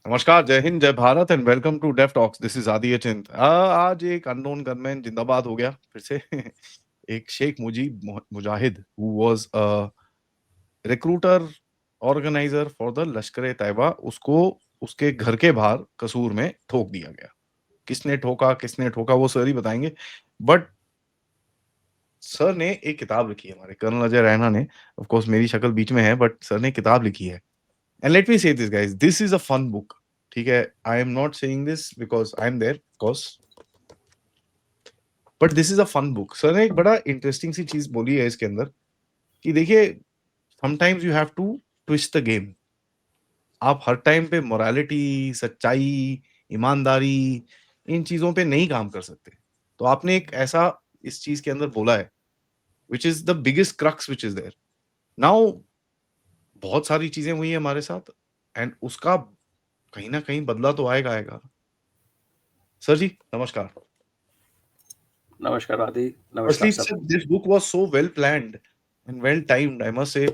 नमस्कार, जय हिंद, जय Bharat and welcome to deaf talks. This is Aadi Achint. आज एक अननोन गनमैन जिंदाबाद हो गया फिर से। एक Sheikh Mujib Mujahid who was a recruiter organiser for the Lashkar Taiba, उसको उसके घर के बाहर कसूर में ठोक दिया गया। किसने ठोका वो सर ही बताएंगे। बट सर ने एक किताब लिखी है, हमारे कर्नल अजय रैना ने। ऑफ कोर्स मेरी शक्ल बीच में है, बट सर ने किताब लिखी है। And let me say this guys, this is a fun book. ठीक है, I am not saying this because I am there of course, but this is a fun book. Sir ने एक बड़ा interesting सी चीज बोली है इसके अंदर कि देखिए, sometimes you have to twist the game. आप हर टाइम पे मोरालिटी, सच्चाई, ईमानदारी, इन चीजों पे नहीं काम कर सकते। तो आपने एक ऐसा इस चीज के अंदर बोला है which is the biggest crux which is there now. बहुत सारी चीजें हुई है हमारे साथ एंड उसका कहीं ना कहीं बदला तो आएगा आएगा। सर जी नमस्कार। नमस्कार आदि, नमस्कार Firstly, सब। sir, this book was so well planned and well timed, I must say।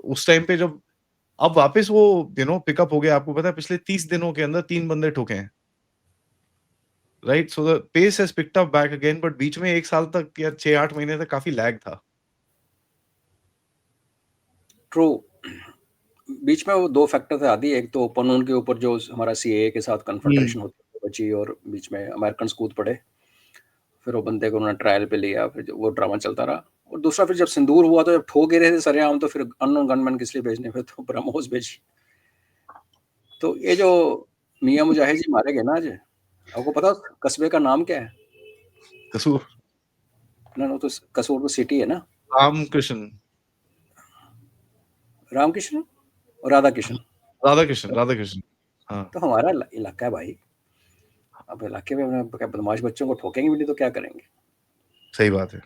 उस टाइम पे जब अब वापस वो पिकअप हो गया, आपको पता है पिछले 30 दिनों के अंदर 3 बंदे ठोके हैं, right? So the pace has picked up back again, but बीच में 1 साल तक या 6-8 महीने तक काफी लैग था। ट्रू, बीच में वो दो फैक्टर थे आदि। एक तो कानून के ऊपर जो हमारा सीएए के साथ हुँ। कन्फ्रंटेशन होती बची, और बीच में अमेरिकन कूद पड़े। फिर वो बंदे को उन्होंने ट्रायल पे लिया, फिर वो ड्रामा चलता रहा। और दूसरा फिर जब सिंदूर हुआ तो जब ठोक गिरे थे सरेआम, तो फिर अननोन गनमैन किस लिए भेजने, फिर तो ब्रह्मोस भेजी। तो ये जो मियां मुजाहिद जी मारे गए ना आज, आपको पता कस्बे का नाम क्या है? कसूर। ना तो कसूर तो सिटी है ना। रामकृष्ण। रामकृष्ण और राधा कृष्ण। राधा कृष्ण। हाँ, तो हमारा इलाका है भाई। अब इलाके में बदमाश बच्चों को ठोकेंगे भी नहीं तो क्या करेंगे? सही बात है।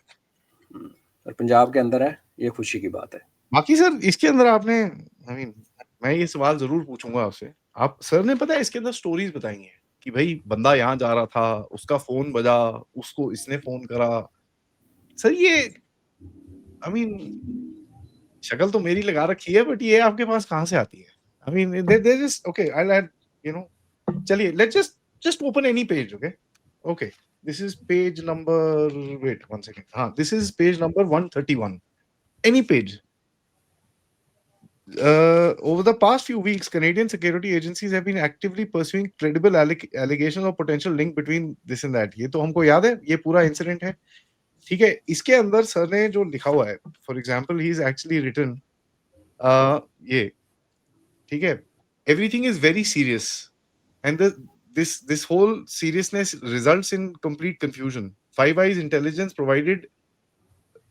और पंजाब के अंदर है, ये खुशी की बात है। बाकी सर इसके अंदर आपने आई मीन मैं ये सवाल ज़रूर पूछूँगा आपसे। आप सर ने पता है इसके अंदर स्टोरीज़ बताई हैं कि भई बंदा यहाँ जा रहा था, उसका फ़ोन बजा, उसको इसने फ़ोन करा। सर ये आई मीन शक्ल तो मेरी लगा रखी है, बट ये आपके पास कहाँ से आती है? I mean there is okay, I will add you know चलिए let's just open any page, okay? Okay, this is page number wait 1 second. हाँ, this is page number 131। Any page. Over the past few weeks, Canadian security agencies have been actively pursuing credible allegations of potential link between this and that। ये तो हमको याद है, ये पूरा incident है। ठीक है, इसके अंदर सर ने जो लिखा हुआ है, for example he is actually written ये, ठीक है, everything is very serious and this whole seriousness results in complete confusion. Five Eyes intelligence provided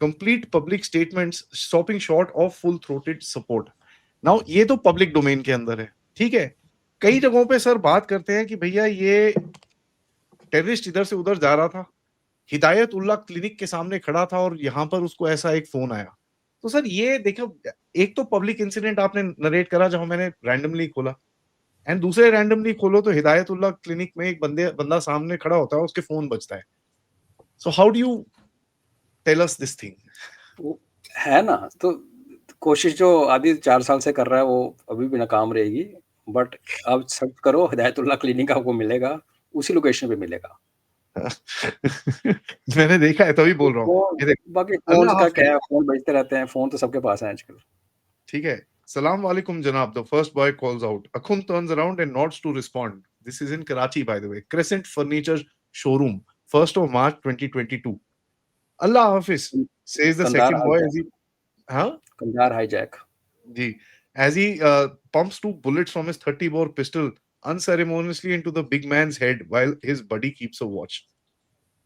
complete public statements stopping short of full throated support। Now ये तो public domain के अंदर है, ठीक है। कई जगहों पे सर बात करते हैं कि भैया ये टेररिस्ट इधर से उधर जा रहा था, हिदायत उल्लाह क्लिनिक के सामने खड़ा था और यहाँ पर उसको ऐसा एक फोन आया। तो सर ये देखो, एक तो पब्लिक इंसिडेंट आपने नरेट करा जहां मैंने रैंडमली खोला, एंड दूसरे रैंडमली खोलो तो हिदायतुल्लाह क्लिनिक में एक बंदा सामने खड़ा होता है, उसके फोन बजता है। So how do you tell us this thing? वो है ना, तो कोशिश जो आदि 4 साल से कर रहा है वो अभी भी नाकाम रहेगी। बट अब सर्च करो, हिदायतुल्लाह क्लिनिक आपको मिलेगा, उसी लोकेशन पे मिलेगा। मैंने देखा है तभी बोल रहा हूँ। फोन, ये देख, बाकी फोन अल्लाह का क्या हाफिज। है, फोन बजते रहते हैं, फोन तो सबके पास है आजकल। ठीक है, सलाम वालेकुम जनाब। The first boy calls out. Akhun turns around and nods to respond. This is in Karachi by the way, crescent furniture showroom, 1st of March 2022। अल्लाह हाफिज says the Kandahar second boy hijack, as he हाँ कंधार हाईजैक। जी, as he pumps 2 bullets from his 30 bore pistol unceremoniously into the big man's head while his buddy keeps a watch।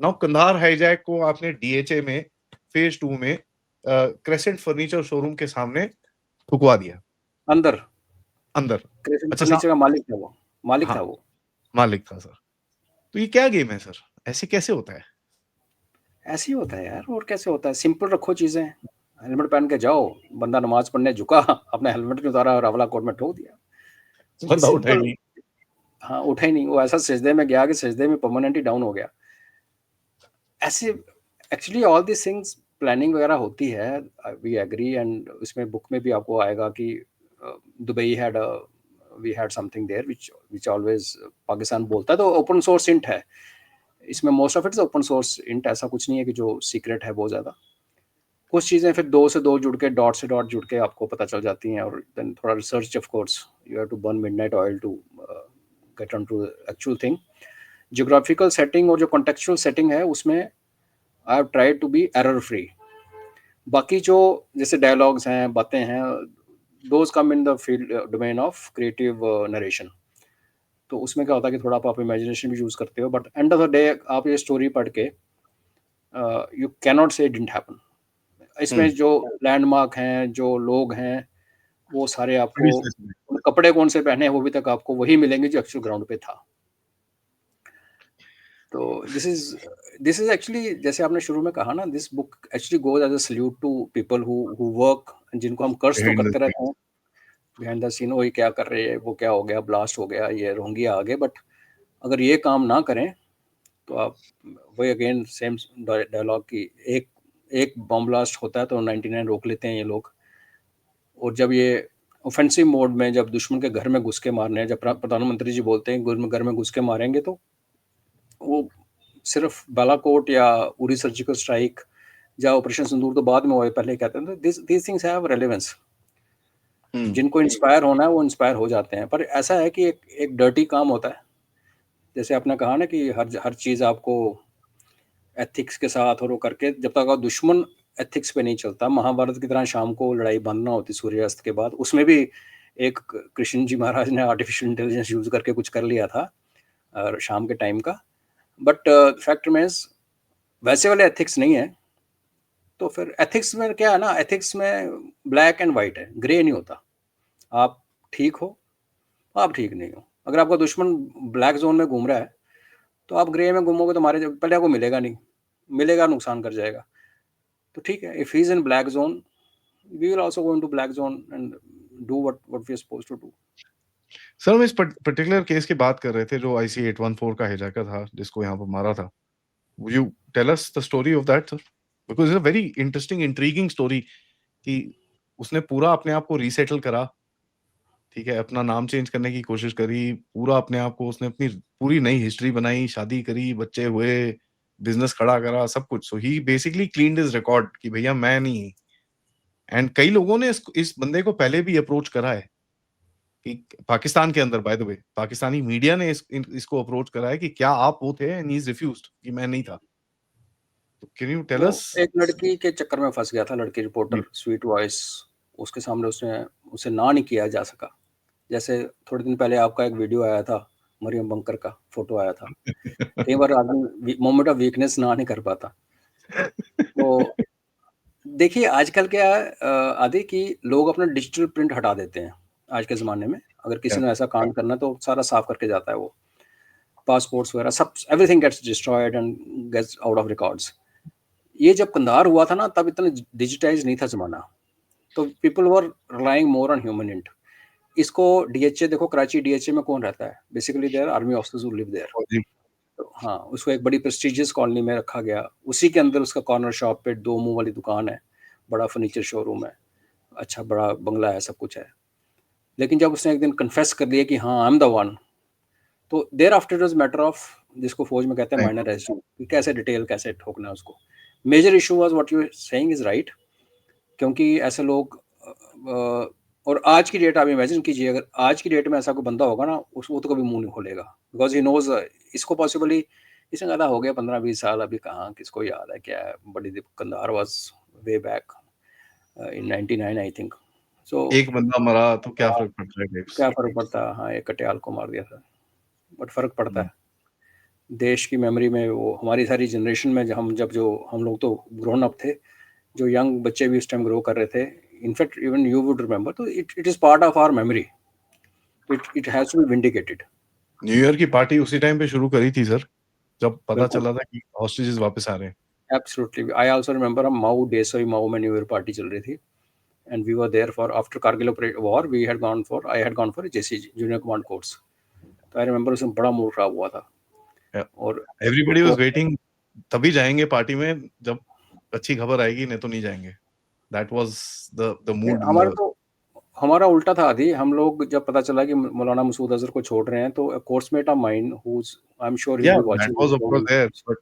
Now Kandahar hijack को आपने DHA में phase 2 में crescent furniture showroom के सामने ठुकवा दिया अंदर अंदर। क्रेसेंट अच्छा फर्नीचर का मालिक था वो, मालिक हाँ, था वो। मालिक था सर। तो ये क्या गेम है सर? ऐसे कैसे होता है? ऐसे ही होता है यार, और कैसे होता है? सिंपल रखो चीजें। हेलमेट पहन के जाओ, बंदा नमाज पढ़ने झुका, अपने हेलमेट नहीं उतारा और अवला कोट में ठोक दिया। बंदा उठा ही सिंपल। नहीं। हाँ, उठा ही नहीं, वो ऐसा सजदे में गया कि सजदे में परमानेंटली डाउन हो गया। ऐसे actually all this things planning वगैरह होती है, वी एग्री। एंड उसमें बुक में भी आपको आएगा कि Dubai had we had something there which always Pakistan बोलता है, तो ओपन सोर्स इंट है इसमें, most of it open source int, ऐसा कुछ नहीं है कि जो सीक्रेट है बहुत ज़्यादा। कुछ चीज़ें फिर 2 से 2 जुड़ के, डॉट से डॉट जुड़ के आपको पता चल जाती हैं, और देन थोड़ा research, of course you have to burn midnight oil to get on to actual thing. Geographical setting और जो कॉन्टेक्चुअल सेटिंग है उसमें I have tried to be error free. बाकी जो जैसे डायलॉग्स हैं, बातें हैं, those come in the field domain of creative narration. तो उसमें क्या होता है कि थोड़ा आप इमेजिनेशन भी यूज़ करते हो, but and of the day आप ये स्टोरी पढ़ के you cannot say it didn't happen. इसमें जो लैंडमार्क हैं, जो लोग हैं, वो सारे आपको, कपड़े कौन से पहने हैं वो भी तक आपको वही मिलेंगे जो एक्चुअल ग्राउंड पे था। तो दिस इज एक्चुअली, जैसे आपने शुरू में कहा ना, this book actually goes as a salute to people who work, जिनको हम कर्स तो करते रहते हैं बिहाइंड द सीन, वही क्या कर रहे हैं, वो क्या हो गया, ब्लास्ट हो गया, ये रोहिंग्या आ गए, बट अगर ये काम ना करें तो आप वही अगेन सेम डायलॉग की, एक बम ब्लास्ट होता है तो 99 रोक लेते हैं ये लोग। और जब ये ऑफेंसिव मोड में, जब दुश्मन के घर में घुस के मारने हैं, जब प्रधानमंत्री जी बोलते हैं घर में घुस के मारेंगे, तो वो सिर्फ बालाकोट या उरी सर्जिकल स्ट्राइक या ऑपरेशन सिंदूर तो बाद में हुए, पहले कहते हैं, दिस थिंग्स हैव रेलेवेंस। जिनको इंस्पायर होना है वो इंस्पायर हो जाते हैं। पर ऐसा है कि एक डर्टी काम होता है, जैसे आपने कहा ना कि हर चीज़ आपको एथिक्स के साथ और वो करके, जब तक दुश्मन एथिक्स पे नहीं चलता, महाभारत की तरह शाम को लड़ाई बांधना होती सूर्यास्त के बाद, उसमें भी एक कृष्ण जी महाराज ने आर्टिफिशियल इंटेलिजेंस यूज करके कुछ कर लिया था शाम के टाइम का, बट फैक्ट में वैसे वाले एथिक्स नहीं है। तो फिर एथिक्स में क्या है ना, एथिक्स में ब्लैक एंड वाइट है, ग्रे नहीं होता। आप ठीक हो, आप ठीक नहीं हो। अगर आपका दुश्मन ब्लैक जोन में घूम रहा है तो आप ग्रे में घूमोगे तो हमारे पहले आपको मिलेगा नहीं, मिलेगा नुकसान कर जाएगा। तो ठीक है, if he is in black zone, we will also go into black zone and do what we are supposed to do. Sir हम इस पर्टिकुलर केस की बात कर रहे थे जो IC 814 का हिजाकर था, जिसको यहाँ पर मारा था। Would you tell us the story of that, sir? Because it's a very interesting, intriguing story कि उसने पूरा अपने आप को रीसेटल करा, ठीक है, अपना नाम चेंज करने की कोशिश करी, पूरा अपने आप को, उसने अपनी पूरी नई हिस्ट्री बनाई, शादी करी, बच्चे हुए, बिजनेस खड़ा करा, सब कुछ। सो ही बेसिकली क्लीन्ड हिज रिकॉर्ड कि भैया मैं नहीं। एंड कई लोगों ने इस बंदे को पहले भी अप्रोच करा है कि पाकिस्तान के अंदर, bye the way, Pakistani media ने इसको अप्रोच करा है कि क्या आप वो थे, एंड ही इज रिफ्यूज्ड कि मैं नहीं था। तो कैन यू टेल अस? एक लड़की के चक्कर में फंस गया था, लड़की रिपोर्टर, स्वीट वॉइस, उसके सामने उसे ना नहीं किया जा सका। जैसे थोड़े दिन पहले आपका एक वीडियो आया था, मरियम बंकर का फोटो आया था। कई बार आदमी मोमेंट ऑफ वीकनेस ना नहीं कर पाता। तो देखिए आजकल क्या आदि कि लोग अपना डिजिटल प्रिंट हटा देते हैं आज के ज़माने में। अगर किसी ने ऐसा कांड करना तो सारा साफ करके जाता है, वो पासपोर्ट्स वगैरह सब, everything gets destroyed and gets out of records. ये जब कंधार हुआ था ना, तब इतना डिजिटाइज नहीं था ज़माना, तो people were relying more on human int. इसको DHA देखो, कराची DHA में कौन रहता है? Basically there army officers who live there. तो हाँ, उसको एक बड़ी प्रेस्टिजियस कॉलोनी में रखा गया। उसी के अंदर उसका कॉर्नर शॉप पे 2 मुंह वाली दुकान है, बड़ा फर्नीचर शोरूम है, अच्छा बड़ा बंगला है, सब कुछ है। लेकिन जब उसने एक दिन कन्फेस कर दिया कि हाँ आई एम द वन, तो thereafter it was matter of, जिसको फौज में कहते हैं माइनर इशू, कि कैसे डिटेल कैसे ठोकना है उसको। Major issue was what you saying is right, क्योंकि ऐसे लोग और आज की डेट आप इमेजिन कीजिए, अगर आज की डेट में ऐसा कोई बंदा होगा ना, वो तो कभी मुंह नहीं खोलेगा, बिकॉज ही नोज इसको पॉसिबली, इसने ज़्यादा हो गया 15-20 साल, अभी कहाँ किसको याद है क्या है। बड़ी Kandahar was way back in 99 I think. So एक बंदा मरा तो क्या फर्क पड़ता है? क्या फर्क पड़ता है? हाँ, एक कटियाल को मार दिया था, बट फर्क पड़ता है देश की मेमोरी में। वो हमारी सारी जनरेशन में, हम लोग तो ग्रोन अप थे, जो यंग बच्चे भी उस टाइम ग्रो कर रहे थे, in fact even you would remember, तो it is part of our memory, it has to be vindicated. New year की पार्टी उसी टाइम पे शुरू करी थी सर, जब पता चला था कि हॉस्टेजेस वापस आ रहे हैं। एब्सोल्युटली, आई आल्सो रिमेंबर माऊ डेसोई माऊ में न्यू ईयर पार्टी चल रही थी, and we were there for after Kargil war, I had gone for JCG junior command course. तो आई रिमेंबर उसमें बड़ा मूड खराब हुआ था, और एवरीबॉडी वाज वेटिंग, तभी जाएंगे पार्टी में जब अच्छी खबर आएगी, नहीं तो नहीं जाएंगे। That was the mood. हमारा उल्टा था आदि, हम लोग जब पता चला कि मौलाना मसूद अज़हर को छोड़ रहे हैं, तो a coursemate of mine who's I'm sure he'll Yeah, be that watching was this of course program. there, but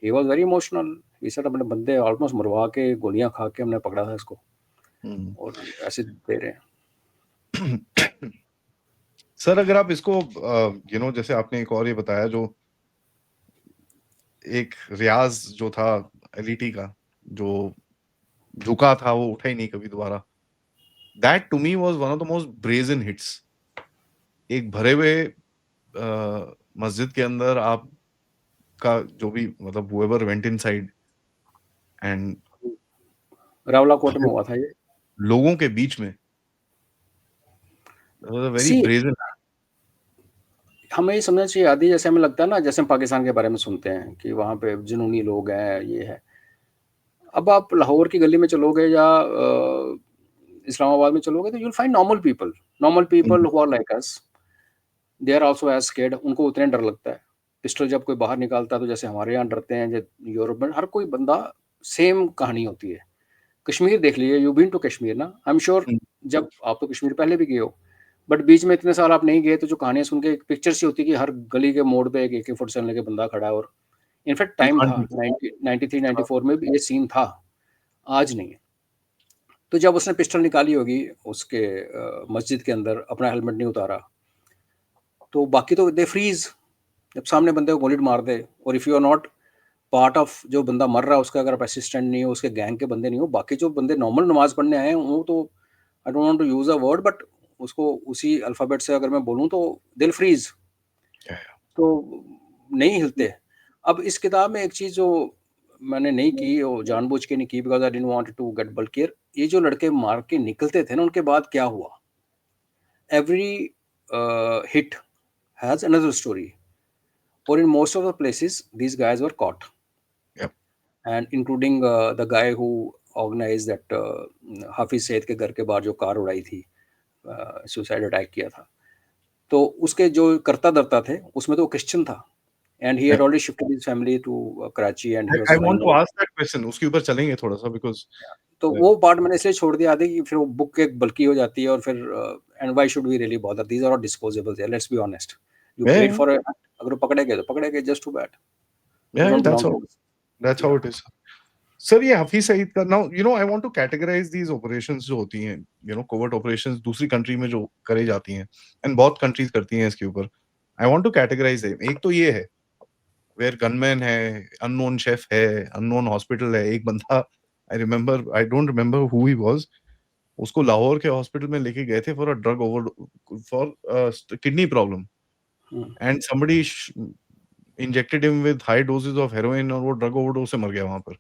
He was very emotional. He said अपने बंदे ऑलमोस्ट मरवा के गोलियां खा के हमने पकड़ा था इसको हम्म। और ऐसे दे रहे हैं। सर अगर आप इसको जैसे आपने एक और ये बताया, जो एक रियाज जो था एलईटी का, जो झुका था वो उठा ही नहीं कभी दोबारा, that to me was one of the most brazen hits. एक भरे हुए मस्जिद के अंदर आपका जो भी मतलब whoever went inside and Rawalakot में हुआ था ये। लोगों के बीच में वेरी See, ब्रेजन। हमें ये समझना चाहिए आदि, जैसे हमें लगता है ना, जैसे हम पाकिस्तान के बारे में सुनते हैं कि वहाँ पे जुनूनी लोग हैं, ये है। अब आप लाहौर की गली में चलोगे या इस्लामाबाद में चलोगे तो you will find normal people who are like us, they are also as scared. उनको उतने डर लगता है। पिस्टल जब कोई बाहर निकालता है तो जैसे हमारे यहाँ डरते हैं, यूरोप में हर कोई बंदा सेम कहानी होती है। कश्मीर देख लीजिए, यू बीन टू कश्मीर ना, आई एम श्योर। जब आप तो कश्मीर पहले भी गए हो, बट बीच में इतने साल आप नहीं गए, तो जो कहानियां सुन के एक पिक्चर सी होती है कि हर गली के मोड़ पे एक AK-47 लेके बंदा खड़ा है। और इनफैक्ट टाइम था 93 94 में भी ये सीन था, आज नहीं है। तो जब उसने पिस्टल निकाली होगी उसके मस्जिद के अंदर, अपना हेलमेट नहीं उतारा, तो बाकी तो दे फ्रीज जब सामने बंदे को गोली मार दे। और if you are not part of, जो बंदा मर रहा है उसका अगर आप असिस्टेंट नहीं हो, उसके गैंग के बंदे नहीं हो, बाकी जो बंदे नॉर्मल नमाज पढ़ने आए हैं, वो तो I don't want to use a word, but उसको उसी अल्फ़ाबेट से अगर मैं बोलूँ तो दिल फ्रीज, तो नहीं हिलते। अब इस किताब में एक चीज़ जो मैंने नहीं की, वो जानबूझ के नहीं की, because I didn't want to get bulkier. ये जो लड़के मार के निकलते थे ना, उनके बाद क्या हुआ? Every hit has another story, और in most of the places these guys were caught, and including the guy who organized that Hafiz Saeed के घर के बाहर जो कार उड़ाई थी, सुसाइड अटैक किया था, तो उसके जो करता धरता थे उसमें तो वो क्रिश्चियन था, and he had already shifted his family to Karachi and he was I want surviving. To ask that question, उसके ऊपर चलेंगे थोड़ा सा, बिकॉज़ तो वो पार्ट मैंने इसलिए छोड़ दिया आदि कि फिर वो बुक एक बल्की हो जाती है, और फिर and why should we really bother, these are all disposables, let's be honest. You paid for it, अगर पकड़े गए तो पकड़े गए, just too bad, they don't belong to us. That's how it is. Sir ये हफीज सईद का, now I want to categorise these operations जो होती हैं, कोवर्ट ऑपरेशंस दूसरी कंट्री में जो करे जाती हैं, एंड बहुत कंट्रीज करती हैं इसके ऊपर। I want to categorise them. एक तो ये है वेयर गनमैन है, अननोन शेफ है, अननोन हॉस्पिटल है। एक बंदा, I don't remember who he was, उसको लाहौर के हॉस्पिटल में लेके गए थे for a drug over, for kidney problem, and somebody injected him with high doses of heroin, और वो ड्रग ओवरडोज से मर गया वहां पर।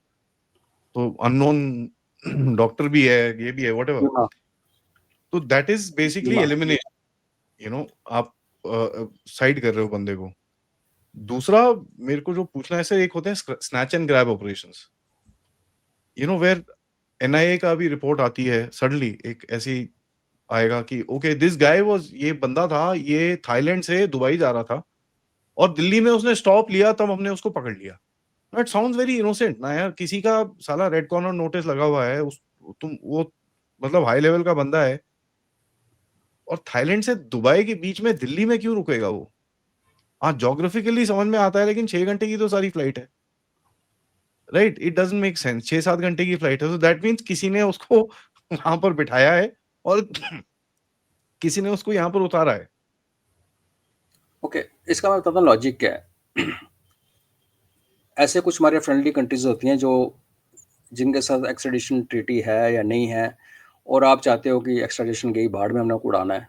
तो अननोन डॉक्टर भी है, ये भी है, व्हाटएवर। हाँ, तो दैट इज बेसिकली एलिमिनेशन। आप साइड कर रहे हो बंदे को। दूसरा मेरे को जो पूछना है सर, एक होते हैं snatch and grab operations, where NIA का भी रिपोर्ट आती है सडनली, एक ऐसी आएगा कि ओके दिस गाय वाज, ये बंदा था, ये थाईलैंड से दुबई जा रहा था और दिल्ली में उसने स्टॉप लिया, तब हमने उसको पकड़ लिया। इट साउंड्स वेरी इनोसेंट ना यार, किसी का साला रेड कॉर्नर नोटिस लगा हुआ है, उस तुम वो मतलब हाई लेवल का बंदा है, और थाईलैंड से दुबई के बीच में दिल्ली में क्यों रुकेगा वो? हाँ, ज्योग्राफिकली समझ में आता है, लेकिन 6 घंटे की तो सारी फ्लाइट है, right? It doesn't make sense. 6-7 घंटे की फ्लाइट है, तो दैट मीन्स किसी ने उसको वहां पर बिठाया है और किसी ने उसको यहाँ पर उतारा है। ओके, इसका मैं बताता हूँ लॉजिक क्या है। ऐसे कुछ हमारे फ्रेंडली कंट्रीज होती हैं जो जिनके साथ एक्स्ट्राडिशन ट्रीटी है या नहीं है, और आप चाहते हो कि एक्स्ट्राडिशन गई भाड़ में, हमने उड़ाना है,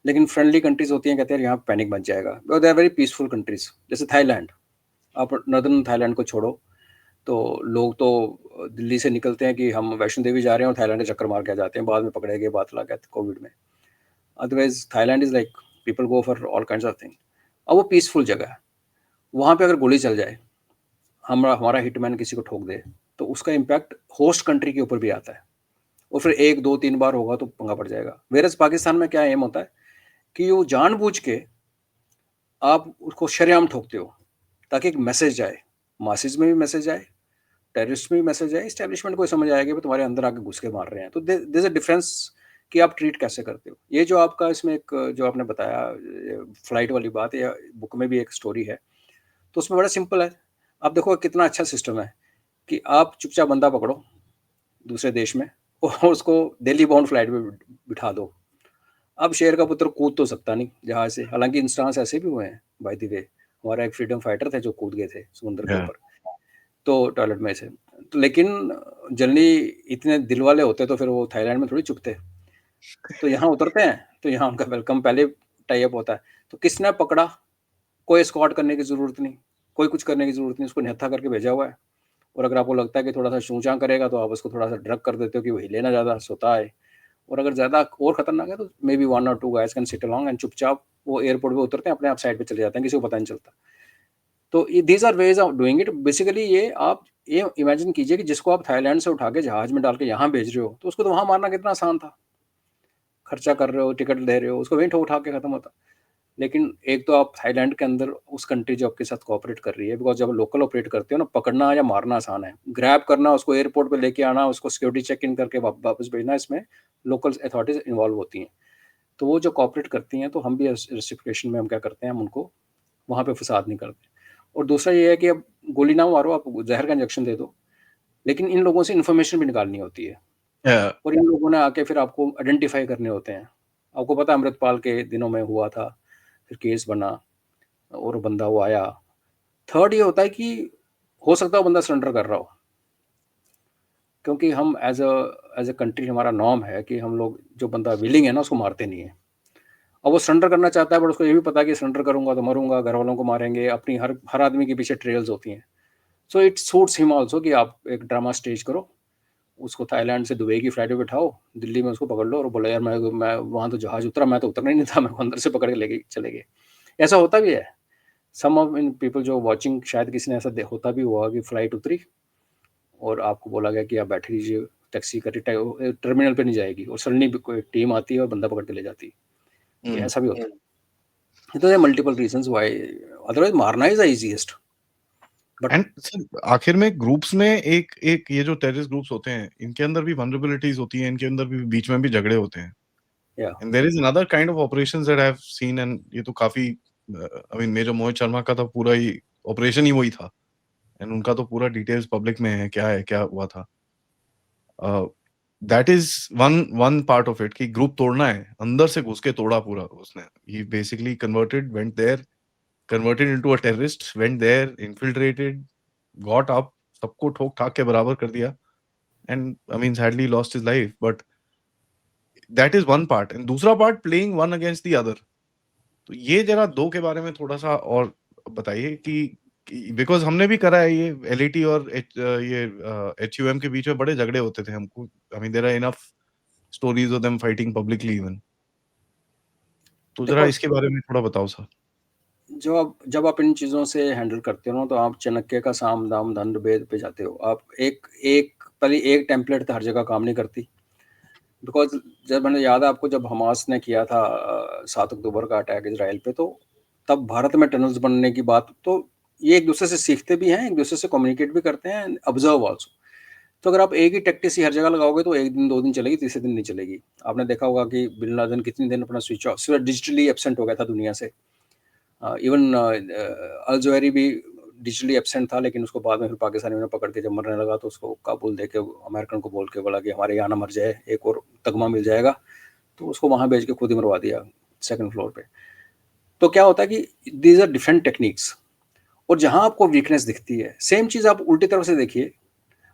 लेकिन फ्रेंडली कंट्रीज होती हैं, कहते हैं यहाँ पैनिक मच जाएगा, because they are very peaceful countries. जैसे थाईलैंड, आप नॉर्दर्न थाईलैंड को छोड़ो, तो लोग तो दिल्ली से निकलते हैं कि हम वैष्णो देवी जा रहे हैं और थाईलैंड के चक्कर मार के आ जाते हैं, बाद में पकड़े गए, बात लगा कोविड में। Otherwise Thailand is like people go for all kinds of thing. अब वो पीसफुल जगह है, वहाँ पे अगर गोली चल जाए, हमारा हिटमैन किसी को ठोक दे, तो उसका इम्पैक्ट होस्ट कंट्री के ऊपर भी आता है, और फिर 1 2 3 बार होगा तो पंगा पड़ जाएगा। वेरस पाकिस्तान में क्या एम होता है कि वो जानबूझ के आप उसको शरेआम ठोकते हो, ताकि एक मैसेज जाए, मासेज में भी मैसेज जाए, टेररिस्ट में भी मैसेज जाए, इस्टेब्लिशमेंट को समझ आएगा कि तुम्हारे अंदर आके घुस के मार रहे हैं। तो देयर इज अ डिफरेंस कि आप ट्रीट कैसे करते हो। ये जो आपका इसमें एक जो आपने बताया फ्लाइट वाली बात, या बुक में भी एक स्टोरी है, तो उसमें बड़ा सिंपल है। आप देखो कितना अच्छा सिस्टम है कि आप चुपचाप बंदा पकड़ो दूसरे देश में और उसको दिल्ली बाउंड फ्लाइट में बिठा दो। अब शेर का पुत्र कूद तो सकता नहीं जहाज से, हालांकि इंस्टांस ऐसे भी हुए हैं बाय द वे। हमारा एक फ्रीडम फाइटर थे जो कूद गए थे समुद्र के या ऊपर, तो टॉयलेट में से। तो लेकिन जनरली इतने दिल वाले होते तो फिर वो थाईलैंड में थोड़ी चुपते, तो यहाँ उतरते हैं तो यहाँ उनका वेलकम पहले टाई अप होता है। तो किसने पकड़ा, कोई स्कॉट करने की जरूरत नहीं, कोई कुछ करने की जरूरत नहीं, उसको निहत्था करके भेजा हुआ है। और अगर आपको लगता है कि थोड़ा सा चूचा करेगा तो आप उसको थोड़ा सा ड्रग कर देते हो कि वही लेना ज़्यादा सोता है। और अगर ज़्यादा और खतरनाक है तो मे बी 1 और 2 guys can sit along and चुपचाप वो एयरपोर्ट पे उतरते हैं, अपने आप साइड पे चले जाते हैं, किसी को पता नहीं चलता। तो these are ways of doing it basically. ये आप ये इमेजिन कीजिए कि जिसको आप थाईलैंड से उठा के जहाज में डाल के यहाँ भेज रहे हो, तो उसको तो वहाँ मारना कितना आसान था। खर्चा कर रहे हो, टिकट दे रहे हो, उसको वहीं उठा के खत्म होता। लेकिन एक तो आप थाईलैंड के अंदर उस कंट्री जो आपके साथ कोऑपरेट कर रही है, बिकॉज जब लोकल ऑपरेट करते हो ना, पकड़ना या मारना आसान है, ग्रैब करना, उसको एयरपोर्ट पे लेके आना, उसको सिक्योरिटी चेक इन करके वापस भेजना, इसमें लोकल अथॉरिटीज इन्वॉल्व होती हैं। तो वो जो कोऑपरेट करती हैं, तो हम भी रेसिप्लिकेशन में हम क्या करते हैं, हम उनको वहाँ पे फसाद नहीं करते। और दूसरा ये है कि अब गोली ना मारो, आप जहर का इंजेक्शन दे दो, लेकिन इन लोगों से इन्फॉर्मेशन भी निकालनी होती है। या और इन लोगों ने आके फिर आपको आइडेंटिफाई करने होते हैं। आपको पता है अमृतपाल के दिनों में हुआ था, फिर केस बना और बंदा वो आया। थर्ड ये होता है कि हो सकता है वो बंदा सरेंडर कर रहा हो, क्योंकि हम एज अ कंट्री हमारा नॉर्म है कि हम लोग जो बंदा विलिंग है ना उसको मारते नहीं है। अब वो सरेंडर करना चाहता है, बट उसको ये भी पता है कि सरेंडर करूंगा तो मरूंगा, घर वालों को मारेंगे, अपनी हर हर आदमी के पीछे ट्रेल्स होती हैं। So it suits him also कि आप एक ड्रामा स्टेज करो, उसको थाईलैंड से दुबई की फ्लाइट पे बिठाओ, दिल्ली में उसको पकड़ लो और बोला यार मैं वहाँ तो जहाज उतरा, मैं तो उतरना ही नहीं था, मैं को अंदर से पकड़ के लेके चले गए। ऐसा होता भी है। सम ऑफ इन पीपल जो वॉचिंग, शायद किसी ने ऐसा होता भी हुआ कि फ्लाइट उतरी और आपको बोला गया कि आप बैठ लीजिए, टैक्सी करी, टर्मिनल पे नहीं जाएगी, और सडनली कोई टीम आती है और बंदा पकड़ के ले जाती है। ये ऐसा भी होता है। तो मल्टीपल रीजंस व्हाई, अदरवाइज मारना is the easiest. But and sir आखिर में ग्रुप्स में एक एक ये जो टेररिस्ट ग्रुप्स होते हैं, इनके अंदर भी वल्नरेबिलिटीज होती हैं, इनके अंदर भी बीच में भी झगड़े होते हैं। या and there is another kind of operations that I have seen, and ये तो काफी I mean major Mohit Sharma का तो पूरा ही ऑपरेशन ही वही था, एंड उनका तो पूरा डिटेल्स पब्लिक में है क्या हुआ था। That is one one part of it कि ग्रुप तोड़ना है, अंदर से घुस के तोड़ा पूरा उसने। He basically converted into a terrorist, went there, infiltrated, got up, सबको ठोक ठाक के बराबर कर दिया, and I mean sadly lost his life. But that is one part, and दूसरा part playing one against the other. तो ये जरा दो के बारे में थोड़ा सा और बताइए कि बिकॉज हमने भी करा है ये एलईटी और ये एचयूएम के बीच में बड़े झगड़े होते थे हमको। I mean there are enough stories of them fighting publicly even. तो जरा देखो, इसके बारे में थोड़ा बताओ सर। जब आप इन चीज़ों से हैंडल करते हो ना, तो आप चाणक्य का साम दाम दंड भेद पे जाते हो। आप एक एक पहले एक टेम्पलेट तो हर जगह काम नहीं करती। बिकॉज जब मैंने याद है आपको, जब हमास ने किया था 7 अक्टूबर का अटैक इसराइल पे, तो तब भारत में टनल्स बनने की बात, तो ये एक दूसरे से सीखते भी हैं, एक दूसरे से कम्युनिकेट भी करते हैं, ऑब्जर्व ऑल्सो। तो अगर आप एक ही टैक्टिस ही हर जगह लगाओगे तो एक दिन 2 दिन चलेगी, तीसरे दिन नहीं चलेगी। आपने देखा होगा कि बिन लादेन कितने दिन अपना स्विच ऑफ, सिर्फ डिजिटली एब्सेंट हो गया था दुनिया से। इवन अल जवाहिरी भी डिजिटली एब्सेंट था, लेकिन उसको बाद में फिर पाकिस्तानियों ने पकड़ के जब मरने लगा तो उसको काबुल दे के अमेरिकन को बोल के बोला कि हमारे यहाँ ना मर जाए, एक और तगमा मिल जाएगा, तो उसको वहाँ भेज के खुद ही मरवा दिया 2nd फ्लोर पे। तो क्या होता है कि दीज आर डिफरेंट टेक्निक्स, और जहाँ आपको वीकनेस दिखती है, सेम चीज़ आप उल्टी तरफ से देखिए।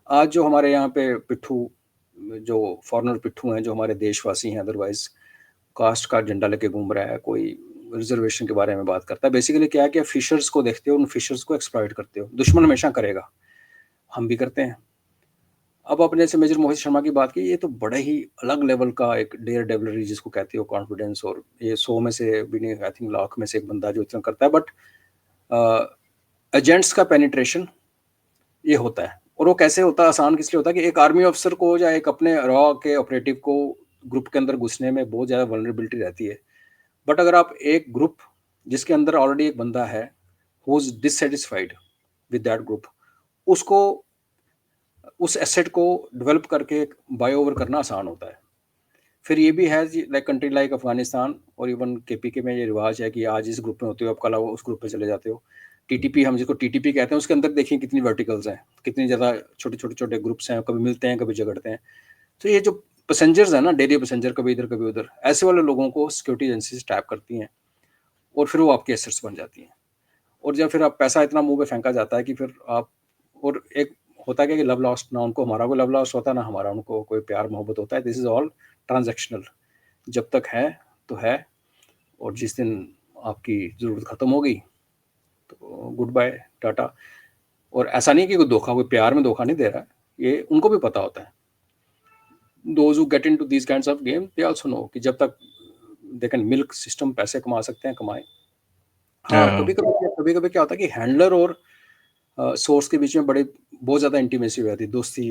आज जो हमारे यहाँ पे पिट्ठू, जो फॉरेनर पिट्ठू हैं, जो हमारे देशवासी हैं, अदरवाइज कास्ट का झंडा लेके घूम रहा है, कोई रिजर्वेशन के बारे में बात करता है, बेसिकली क्या है कि फिशर्स को देखते हो, उन फिशर्स को एक्सप्लॉइट करते हो। दुश्मन हमेशा करेगा, हम भी करते हैं। अब आपने जैसे मेजर मोहित शर्मा की बात की, ये तो बड़ा ही अलग लेवल का एक डेयर डेवलरी जिसको कहते हो, कॉन्फिडेंस। और ये 100 में से भी नहीं, आई थिंक लाख में से एक बंदा जो इतना करता है। बट एजेंट्स का पेनिट्रेशन ये होता है, और वो कैसे होता है, आसान किस लिए होता है कि एक आर्मी ऑफिसर को या एक अपने रॉ के ऑपरेटिव को ग्रुप के अंदर घुसने में बहुत ज़्यादा वल्नरेबिलिटी रहती है। बट अगर आप एक ग्रुप जिसके अंदर ऑलरेडी एक बंदा है who is dissatisfied with that group, उसको उस एसेट को डेवलप करके बाय ओवर करना आसान होता है। फिर ये भी है लाइक कंट्री लाइक अफगानिस्तान और इवन केपीके में ये रिवाज है कि आज इस ग्रुप में होते हो, आप कल उस ग्रुप में चले जाते हो। टीटीपी, हम जिसको टीटीपी कहते हैं, उसके अंदर देखिए कितनी वर्टिकल्स हैं, कितनी ज़्यादा छोटे छोटे छोटे ग्रुप्स हैं, कभी मिलते हैं कभी झगड़ते हैं। तो ये जो पैसेंजर्स हैं ना, डेली पैसेंजर, कभी इधर कभी उधर, ऐसे वाले लोगों को सिक्योरिटी एजेंसीज टैप करती हैं और फिर वो आपकी एसेट्स बन जाती हैं। और जब फिर आप पैसा इतना मुंह पे फेंका जाता है कि फिर आप, और एक होता है कि लव लॉस्ट, ना उनको हमारा कोई लव लॉस्ट होता है, ना हमारा उनको कोई प्यार मोहब्बत होता है। This is all transactional. जब तक है तो है, और जिस दिन आपकी ज़रूरत ख़त्म हो गई तो गुड बाय, टाटा। और ऐसा नहीं कि कोई धोखा, कोई प्यार में धोखा नहीं दे रहा है, ये उनको भी पता होता है। Those who get into these kinds of game, they also know कि जब तक दे कैन मिल्क सिस्टम, पैसे कमा सकते हैं, कमाएं। हाँ, Yeah. कभी कभी क्या होता है कि हैंडलर और सोर्स के बीच में बहुत ज़्यादा इंटीमेसी हो जाती है, दोस्ती,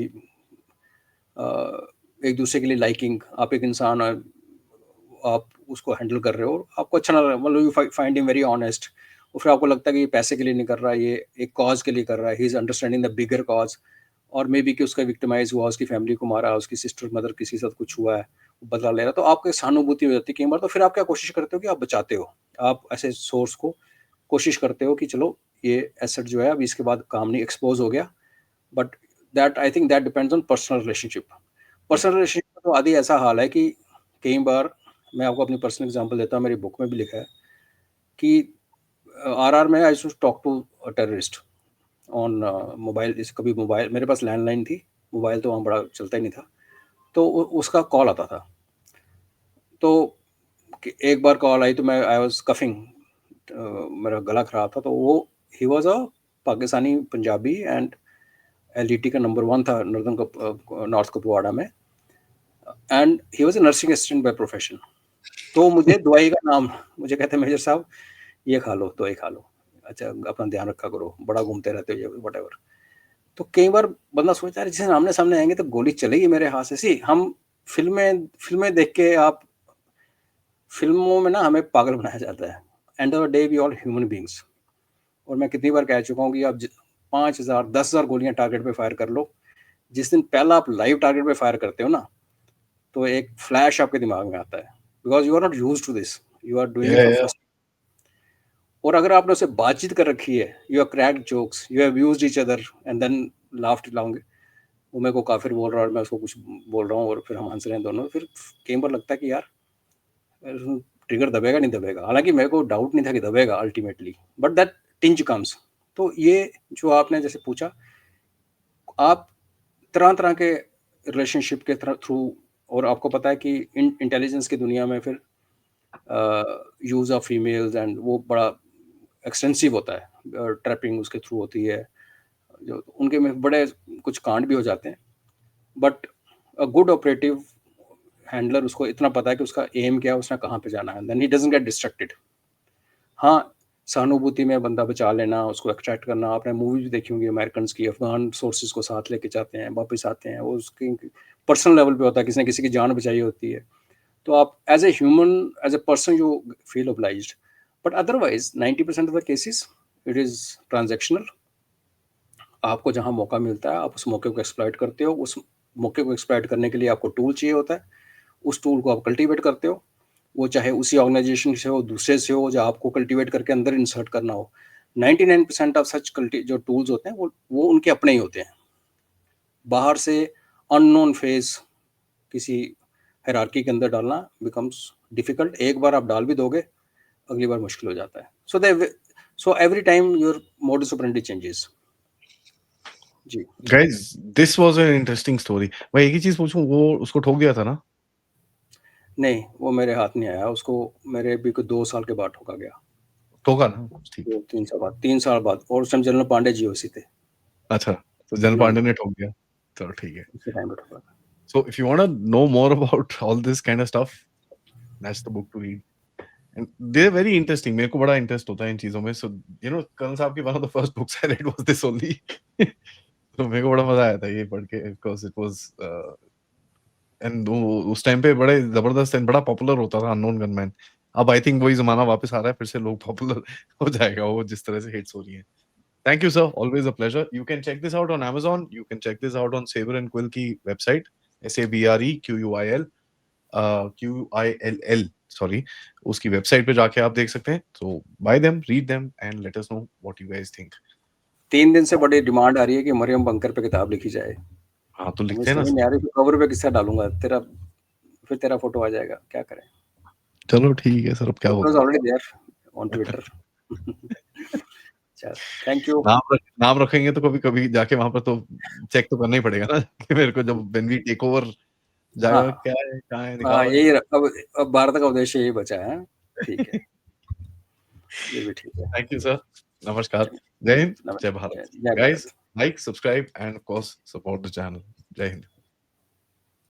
एक दूसरे के लिए लाइकिंग। आप एक इंसान, आप उसको हैंडल कर रहे हो और आपको अच्छा ना लगा, मतलब you find him very honest, और फिर आपको लगता है कि ये पैसे के लिए नहीं कर रहा है, ये एक कॉज के लिए कर रहा है, he is understanding the bigger cause. और मे बी कि उसका विक्टिमाइज हुआ, उसकी फैमिली को मारा, उसकी सिस्टर मदर किसी के साथ कुछ हुआ है, बदला ले रहा, तो आपको सहानुभूति हो जाती है कई बार। तो फिर आप क्या कोशिश करते हो कि आप बचाते हो, आप ऐसे सोर्स को कोशिश करते हो कि चलो ये एसेट जो है अभी इसके बाद काम नहीं, एक्सपोज हो गया। But that, I think that depends on personal relationship. Personal relationship तो आदि ऐसा हाल है कि कई बार, मैं आपको अपनी पर्सनल एग्जांपल देता हूँ, मेरी बुक में भी लिखा है कि आरआर में I used to talk to terrorist on mobile. इस कभी मोबाइल, मेरे पास लैंडलाइन थी, मोबाइल तो वहाँ बड़ा चलता ही नहीं था, तो उसका कॉल आता था। तो एक बार कॉल आई तो मैं, आई वाज कफिंग, मेरा गला खराब था, तो वो, he was a Pakistani Punjabi and LET का नंबर 1 था नॉर्थ कपवाड़ा में, and he was a nursing assistant by profession. तो मुझे दवाई का नाम, मुझे कहते मेजर साहब ये खा लो, दवाई खा लो, अच्छा अपना ध्यान रखा करो, बड़ा घूमते रहते हो, ये वट। तो कई बार बंदा सोचता है जिसे आमने सामने आएंगे तो गोली चलेगी मेरे हाथ से। सी, हम फिल्में देख के, आप फिल्मों में ना हमें पागल बनाया जाता है। End of the day we all human beings. और मैं कितनी बार कह चुका हूँ कि आप 5,000 10,000 गोलियां टारगेट पे फायर कर लो, जिस दिन पहला आप लाइव टारगेट पे फायर करते हो ना, तो एक फ्लैश आपके दिमाग में आता है, because you are not used to this, you are doing it for Yeah. First. और अगर आपने उससे बातचीत कर रखी है, you have cracked jokes, you have used each other and then laughed long, वो मेरे को काफिर बोल रहा है और मैं उसको कुछ बोल रहा हूँ और फिर हम हंस रहे हैं दोनों, फिर कई बार लगता है कि यार ट्रिगर दबेगा नहीं दबेगा। हालांकि मेरे को डाउट नहीं था कि दबेगा ultimately, but that tinge comes. तो ये जो आपने जैसे पूछा, आप तरह तरह के रिलेशनशिप के थ्रू, और आपको पता है कि इंटेलिजेंस की दुनिया में फिर यूज ऑफ फीमेल्स एंड वो बड़ा एक्सटेंसिव होता है, ट्रैपिंग उसके थ्रू होती है, जो उनके में बड़े कुछ कांड भी हो जाते हैं। But a good operative handler, उसको इतना पता है कि उसका एम क्या है, उसने कहाँ पे जाना है, then he doesn't get distracted. हाँ, सहानुभूति में बंदा बचा लेना, उसको एक्सट्रैक्ट करना। आपने मूवी भी देखी होंगी अमेरिकन की, अफगान सोर्सेज को साथ लेके जाते हैं, वापस आते हैं, वो उसकी पर्सनल लेवल पे होता है, किसी ने किसी की जान बचाई होती है। तो आप as a human, as a person, you feel obliged, but otherwise 90% of the cases it is transactional. आपको जहाँ मौका मिलता है आप उस मौके को एक्सप्लॉइट करते हो। उस मौके को एक्सप्लॉइट करने के लिए आपको टूल चाहिए होता है, उस टूल को आप कल्टीवेट करते हो, वो चाहे उसी ऑर्गेनाइजेशन से हो, दूसरे से हो, जो आपको कल्टीवेट करके अंदर इंसर्ट करना हो। 99% ऑफ सच जो टूल्स होते हैं वो उनके अपने ही होते हैं। बाहर से अननोन फेस किसी हायरार्की के अंदर डालना बिकम्स डिफिकल्ट। एक बार आप डाल भी दोगे, अगली बार मुश्किल हो जाता है। So every time your modus operandi changes. जी Guys, this was an interesting story. मैं एक ही चीज पूछूं, वो उसको ठोक दिया था ना? नहीं, वो मेरे हाथ नहीं आया, उसको मेरे भी को 2 साल के बाद ठोका गया। ठोका ना? ठीक। 3 साल बाद, और उस टाइम जनरल पांडे जी उसी थे, अच्छा, तो जनरल पांडे ने ठोक दिया, चलो ठीक है। उसी टाइम पे ठोका। So if you want to know more about all this kind of stuff, that's the book to read. And they're very interesting. मेरे को बड़ा इंटरेस्ट होता है इन चीजों में. So you know, कर्नल साहब की one of the first books I read was this only. तो मेरे को बड़ा मजा आया था ये पढ़ के, because it was and उस टाइम पे बड़े जबरदस्त एंड बड़ा पॉपुलर होता था अननोन गनमैन. अब आई थिंक वही जमाना वापस आ रहा है, फिर से लोग पॉपुलर हो जाएगा वो जिस तरह से हिट्स हो रही हैं. Thank you, sir. Always a pleasure. You can check this out on Amazon. You can check this out on Saber and Quill की website, SABREQUIL. QILL, सॉरी, उसकी वेबसाइट पे जाके आप देख सकते हैं. So buy them, read them and let us know what you guys think. 3 दिन से बड़ी डिमांड आ रही है कि मरियम बंकर पे किताब लिखी जाए. हाँ, तो हमें लिखते हैं ना समझ नहीं आ रही, तो कवर पे किसका डालूंगा, फिर तेरा फोटो आ जाएगा, क्या करें. चलो ठीक है सर, अब क्या It was होगा. already there on Twitter. चल, थैंक यू. नाम रखेंगे तो कभी जाके वहां पर तो चेक तो करना ही पड़ेगा ना कि मेरे को जब when we take over जाएगा, हाँ, क्या है, कहाँ है, हाँ, दिखाओ. यही अब भारत का उद्देश्य यही बचा है. ठीक है, ये भी ठीक है. Thank you sir. नमस्कार. जय हिंद, जय भारत. जय Guys, Bharat. like, subscribe and of course support the channel. जय हिंद.